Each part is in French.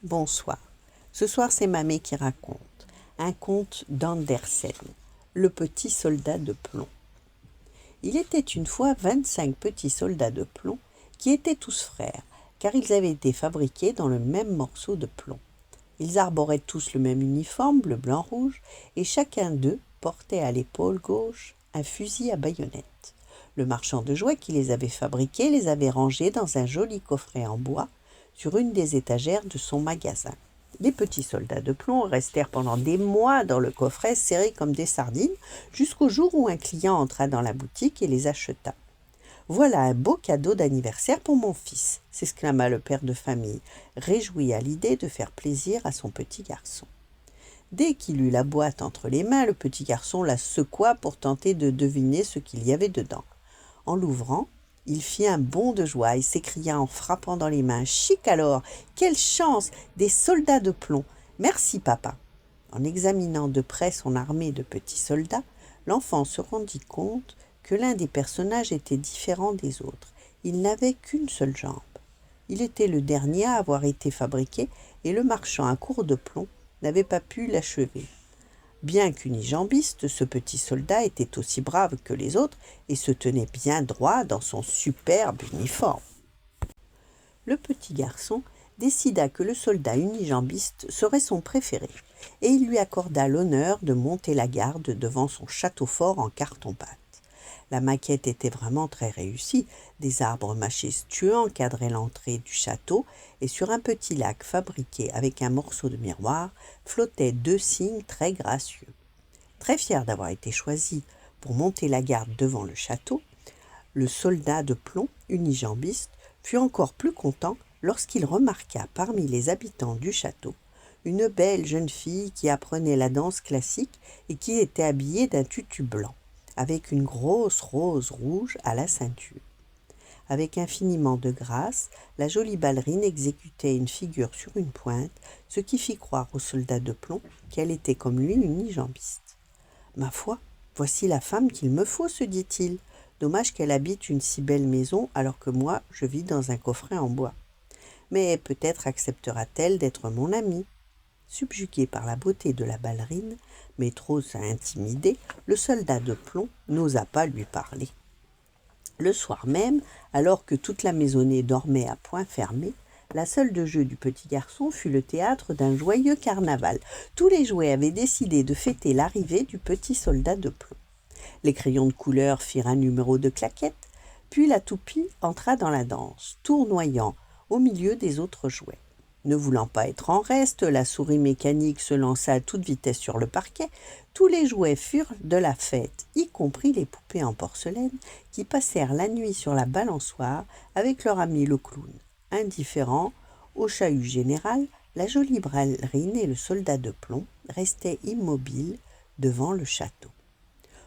Bonsoir. Ce soir, c'est Mamé qui raconte un conte d'Andersen, le petit soldat de plomb. Il était une fois 25 petits soldats de plomb qui étaient tous frères, car ils avaient été fabriqués dans le même morceau de plomb. Ils arboraient tous le même uniforme, bleu, blanc, rouge, et chacun d'eux portait à l'épaule gauche un fusil à baïonnette. Le marchand de jouets qui les avait fabriqués les avait rangés dans un joli coffret en bois sur une des étagères de son magasin. Les petits soldats de plomb restèrent pendant des mois dans le coffret serrés comme des sardines, jusqu'au jour où un client entra dans la boutique et les acheta. « Voilà un beau cadeau d'anniversaire pour mon fils !» s'exclama le père de famille, réjoui à l'idée de faire plaisir à son petit garçon. Dès qu'il eut la boîte entre les mains, le petit garçon la secoua pour tenter de deviner ce qu'il y avait dedans. En l'ouvrant, il fit un bond de joie et s'écria en frappant dans les mains. « Chic alors! Quelle chance! Des soldats de plomb! Merci, papa !» En examinant de près son armée de petits soldats, l'enfant se rendit compte que l'un des personnages était différent des autres. Il n'avait qu'une seule jambe. Il était le dernier à avoir été fabriqué et le marchand à court de plomb n'avait pas pu l'achever. Bien qu'unijambiste, ce petit soldat était aussi brave que les autres et se tenait bien droit dans son superbe uniforme. Le petit garçon décida que le soldat unijambiste serait son préféré et il lui accorda l'honneur de monter la garde devant son château fort en carton-pâte. La maquette était vraiment très réussie. Des arbres majestueux encadraient l'entrée du château et sur un petit lac fabriqué avec un morceau de miroir flottaient deux cygnes très gracieux. Très fier d'avoir été choisi pour monter la garde devant le château, le soldat de plomb unijambiste fut encore plus content lorsqu'il remarqua parmi les habitants du château une belle jeune fille qui apprenait la danse classique et qui était habillée d'un tutu blanc, avec une grosse rose rouge à la ceinture. Avec infiniment de grâce, la jolie ballerine exécutait une figure sur une pointe, ce qui fit croire au soldat de plomb qu'elle était comme lui unijambiste. « Ma foi, voici la femme qu'il me faut, se dit-il. Dommage qu'elle habite une si belle maison alors que moi, je vis dans un coffret en bois. Mais peut-être acceptera-t-elle d'être mon amie. » Subjugué par la beauté de la ballerine, mais trop intimidé, le soldat de plomb n'osa pas lui parler. Le soir même, alors que toute la maisonnée dormait à poing fermé, la salle de jeu du petit garçon fut le théâtre d'un joyeux carnaval. Tous les jouets avaient décidé de fêter l'arrivée du petit soldat de plomb. Les crayons de couleur firent un numéro de claquettes, puis la toupie entra dans la danse, tournoyant au milieu des autres jouets. Ne voulant pas être en reste, la souris mécanique se lança à toute vitesse sur le parquet. Tous les jouets furent de la fête, y compris les poupées en porcelaine qui passèrent la nuit sur la balançoire avec leur ami le clown. Indifférents au chahut général, la jolie ballerine et le soldat de plomb restaient immobiles devant le château.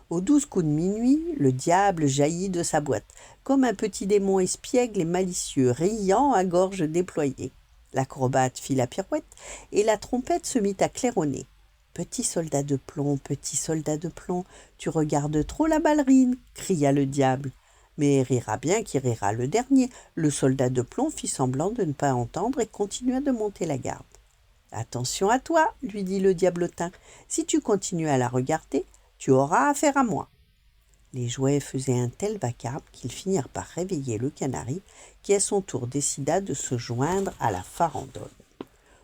Aux 12 coups de minuit, le diable jaillit de sa boîte, comme un petit démon espiègle et malicieux, riant à gorge déployée. L'acrobate fit la pirouette et la trompette se mit à claironner. « Petit soldat de plomb, tu regardes trop la ballerine !» cria le diable. Mais rira bien qui rira le dernier. Le soldat de plomb fit semblant de ne pas entendre et continua de monter la garde. « Attention à toi, lui dit le diablotin. Si tu continues à la regarder, tu auras affaire à moi. » Les jouets faisaient un tel vacarme qu'ils finirent par réveiller le canari, qui à son tour décida de se joindre à la farandole.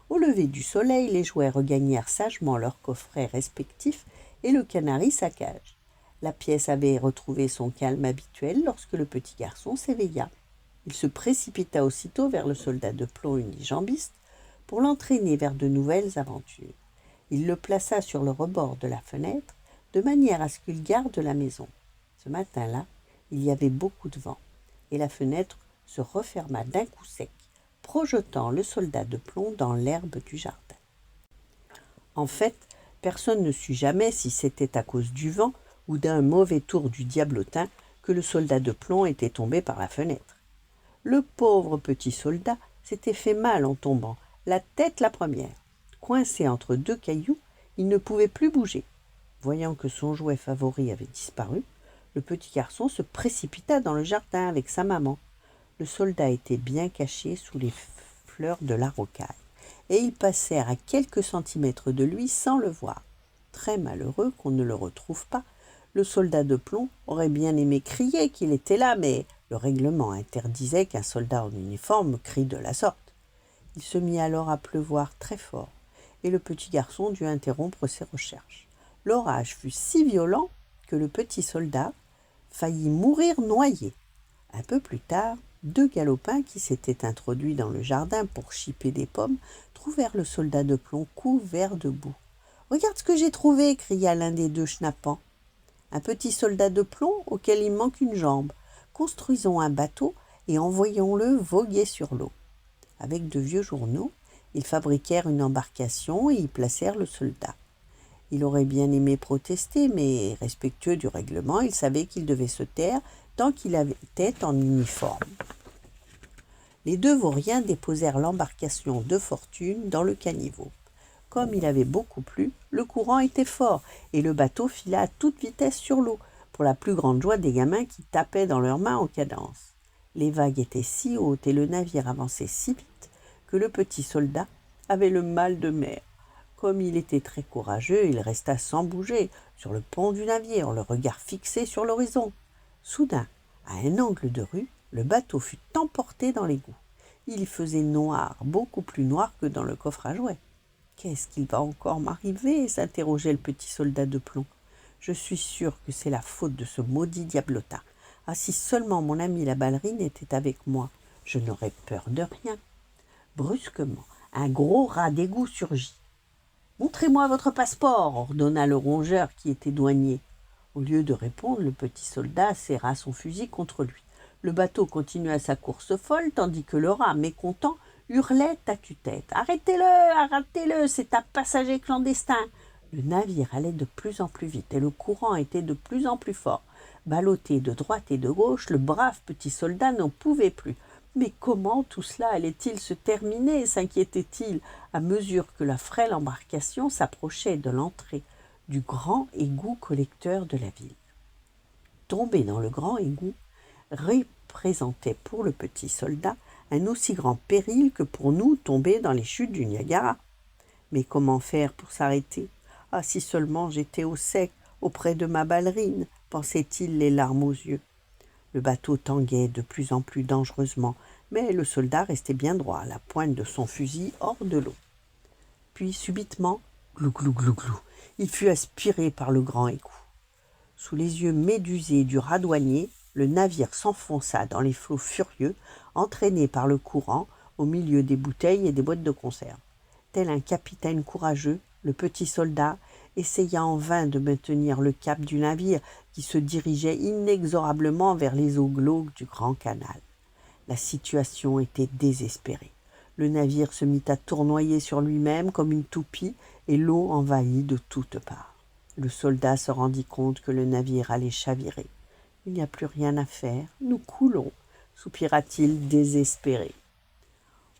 Au lever du soleil, les jouets regagnèrent sagement leurs coffrets respectifs et le canari sa cage. La pièce avait retrouvé son calme habituel lorsque le petit garçon s'éveilla. Il se précipita aussitôt vers le soldat de plomb unijambiste pour l'entraîner vers de nouvelles aventures. Il le plaça sur le rebord de la fenêtre, de manière à ce qu'il garde la maison. Ce matin-là, il y avait beaucoup de vent, et la fenêtre se referma d'un coup sec, projetant le soldat de plomb dans l'herbe du jardin. En fait, personne ne sut jamais si c'était à cause du vent ou d'un mauvais tour du diablotin que le soldat de plomb était tombé par la fenêtre. Le pauvre petit soldat s'était fait mal en tombant, la tête la première. Coincé entre deux cailloux, il ne pouvait plus bouger. Voyant que son jouet favori avait disparu, le petit garçon se précipita dans le jardin avec sa maman. Le soldat était bien caché sous les fleurs de la rocaille, et ils passèrent à quelques centimètres de lui sans le voir. Très malheureux qu'on ne le retrouve pas. Le soldat de plomb aurait bien aimé crier qu'il était là, mais le règlement interdisait qu'un soldat en uniforme crie de la sorte. Il se mit alors à pleuvoir très fort, et le petit garçon dut interrompre ses recherches. L'orage fut si violent que le petit soldat faillit mourir noyé. Un peu plus tard, 2 galopins qui s'étaient introduits dans le jardin pour chipper des pommes trouvèrent le soldat de plomb couvert de boue. « Regarde ce que j'ai trouvé !» cria l'un des 2 schnappant. « Un petit soldat de plomb auquel il manque une jambe. Construisons un bateau et envoyons-le voguer sur l'eau. » Avec de vieux journaux, ils fabriquèrent une embarcation et y placèrent le soldat. Il aurait bien aimé protester, mais respectueux du règlement, il savait qu'il devait se taire tant qu'il était en uniforme. Les 2 vauriens déposèrent l'embarcation de fortune dans le caniveau. Comme il avait beaucoup plu, le courant était fort et le bateau fila à toute vitesse sur l'eau, pour la plus grande joie des gamins qui tapaient dans leurs mains en cadence. Les vagues étaient si hautes et le navire avançait si vite que le petit soldat avait le mal de mer. Comme il était très courageux, il resta sans bouger sur le pont du navire, le regard fixé sur l'horizon. Soudain, à un angle de rue, le bateau fut emporté dans l'égout. Il y faisait noir, beaucoup plus noir que dans le coffre à jouets. « Qu'est-ce qu'il va encore m'arriver ?» s'interrogeait le petit soldat de plomb. « Je suis sûr que c'est la faute de ce maudit diablotin. Ah, si seulement mon amie la ballerine était avec moi, je n'aurais peur de rien. » Brusquement, un gros rat d'égout surgit. « Montrez-moi votre passeport !» ordonna le rongeur qui était douanier. Au lieu de répondre, le petit soldat serra son fusil contre lui. Le bateau continua sa course folle, tandis que le rat, mécontent, hurlait à tue-tête. « Arrêtez-le, arrêtez-le, c'est un passager clandestin !» Le navire allait de plus en plus vite et le courant était de plus en plus fort. Ballotté de droite et de gauche, le brave petit soldat n'en pouvait plus. Mais comment tout cela allait-il se terminer, s'inquiétait-il, à mesure que la frêle embarcation s'approchait de l'entrée du grand égout collecteur de la ville. Tomber dans le grand égout représentait pour le petit soldat un aussi grand péril que pour nous tomber dans les chutes du Niagara. Mais comment faire pour s'arrêter ? Ah, si seulement j'étais au sec, auprès de ma ballerine, pensait-il les larmes aux yeux. Le bateau tanguait de plus en plus dangereusement, mais le soldat restait bien droit, la pointe de son fusil hors de l'eau. Puis, subitement, glou, glou, glou, glou, il fut aspiré par le grand égout. Sous les yeux médusés du rat douanier, le navire s'enfonça dans les flots furieux, entraîné par le courant au milieu des bouteilles et des boîtes de conserve. Tel un capitaine courageux, le petit soldat essaya en vain de maintenir le cap du navire qui se dirigeait inexorablement vers les eaux glauques du grand canal. La situation était désespérée. Le navire se mit à tournoyer sur lui-même comme une toupie et l'eau envahit de toutes parts. Le soldat se rendit compte que le navire allait chavirer. « Il n'y a plus rien à faire, nous coulons », soupira-t-il désespéré.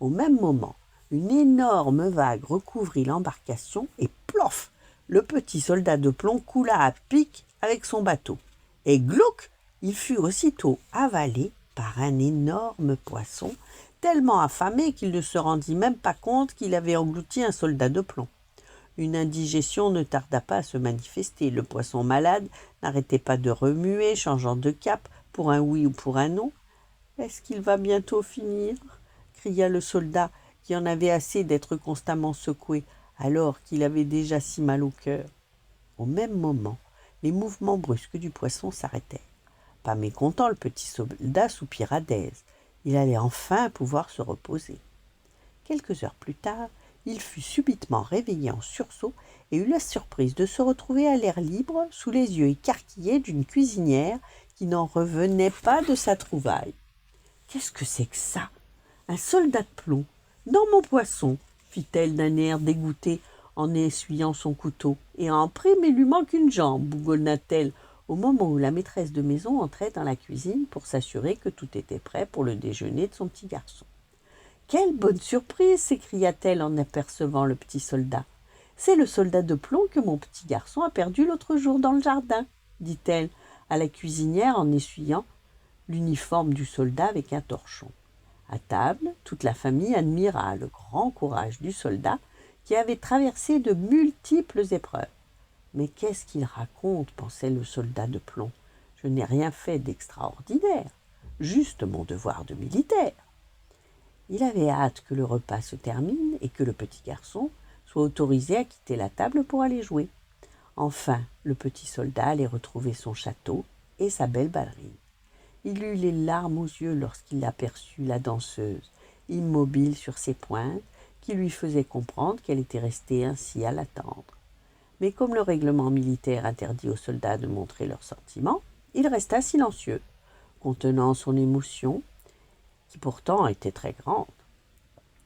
Au même moment, une énorme vague recouvrit l'embarcation et plof, le petit soldat de plomb coula à pic avec son bateau. Et glouc, il fut aussitôt avalé par un énorme poisson, tellement affamé qu'il ne se rendit même pas compte qu'il avait englouti un soldat de plomb. Une indigestion ne tarda pas à se manifester. Le poisson malade n'arrêtait pas de remuer, changeant de cap pour un oui ou pour un non. « Est-ce qu'il va bientôt finir ?» cria le soldat, qui en avait assez d'être constamment secoué, alors qu'il avait déjà si mal au cœur. Au même moment, les mouvements brusques du poisson s'arrêtèrent. Pas mécontent, le petit soldat soupira d'aise. Il allait enfin pouvoir se reposer. Quelques heures plus tard, il fut subitement réveillé en sursaut et eut la surprise de se retrouver à l'air libre sous les yeux écarquillés d'une cuisinière qui n'en revenait pas de sa trouvaille. « Qu'est-ce que c'est que ça ? Un soldat de plomb dans mon poisson !» fit-elle d'un air dégoûté en essuyant son couteau. « Et en prime, il lui manque une jambe !» bougonna-t-elle au moment où la maîtresse de maison entrait dans la cuisine pour s'assurer que tout était prêt pour le déjeuner de son petit garçon. « Quelle bonne surprise !» s'écria-t-elle en apercevant le petit soldat. « C'est le soldat de plomb que mon petit garçon a perdu l'autre jour dans le jardin, » dit-elle à la cuisinière en essuyant l'uniforme du soldat avec un torchon. À table, toute la famille admira le grand courage du soldat qui avait traversé de multiples épreuves. Mais qu'est-ce qu'il raconte, pensait le soldat de plomb. Je n'ai rien fait d'extraordinaire, juste mon devoir de militaire. Il avait hâte que le repas se termine et que le petit garçon soit autorisé à quitter la table pour aller jouer. Enfin, le petit soldat allait retrouver son château et sa belle ballerine. Il eut les larmes aux yeux lorsqu'il aperçut la danseuse, immobile sur ses pointes, qui lui faisait comprendre qu'elle était restée ainsi à l'attendre. Mais comme le règlement militaire interdit aux soldats de montrer leurs sentiments, il resta silencieux, contenant son émotion, qui pourtant était très grande.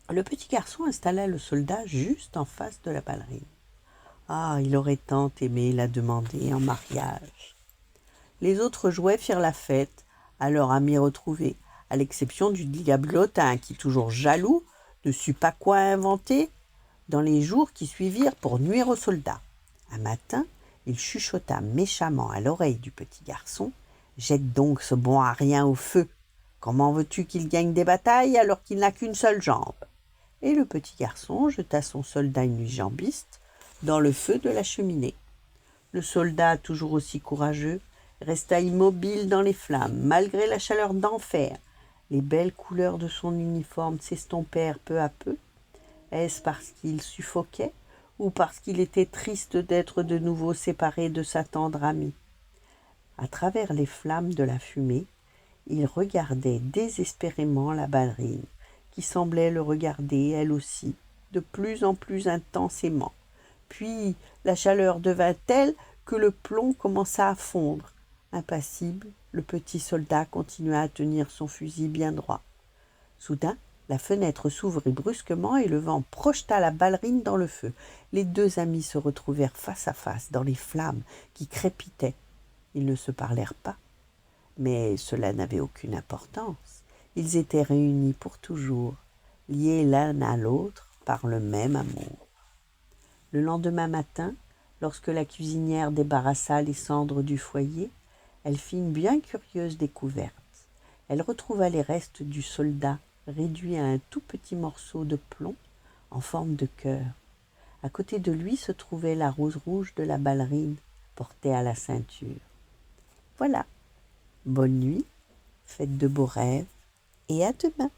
Le petit garçon installa le soldat juste en face de la ballerine. Ah, il aurait tant aimé la demander en mariage. Les autres jouets firent la fête à leur ami retrouvé, à l'exception du diablotin qui, toujours jaloux, ne sut pas quoi inventer dans les jours qui suivirent pour nuire aux soldats. Un matin, il chuchota méchamment à l'oreille du petit garçon « Jette donc ce bon à rien au feu. Comment veux-tu qu'il gagne des batailles alors qu'il n'a qu'une seule jambe ?» Et le petit garçon jeta son soldat unijambiste dans le feu de la cheminée. Le soldat, toujours aussi courageux, resta immobile dans les flammes, malgré la chaleur d'enfer. Les belles couleurs de son uniforme s'estompèrent peu à peu. Est-ce parce qu'il suffoquait ou parce qu'il était triste d'être de nouveau séparé de sa tendre amie? À travers les flammes de la fumée, il regardait désespérément la ballerine, qui semblait le regarder, elle aussi, de plus en plus intensément. Puis la chaleur devint telle que le plomb commença à fondre. Impassible, le petit soldat continua à tenir son fusil bien droit. Soudain, la fenêtre s'ouvrit brusquement et le vent projeta la ballerine dans le feu. Les deux amis se retrouvèrent face à face dans les flammes qui crépitaient. Ils ne se parlèrent pas, mais cela n'avait aucune importance. Ils étaient réunis pour toujours, liés l'un à l'autre par le même amour. Le lendemain matin, lorsque la cuisinière débarrassa les cendres du foyer, elle fit une bien curieuse découverte. Elle retrouva les restes du soldat réduits à un tout petit morceau de plomb en forme de cœur. À côté de lui se trouvait la rose rouge de la ballerine portée à la ceinture. Voilà. Bonne nuit, faites de beaux rêves et à demain.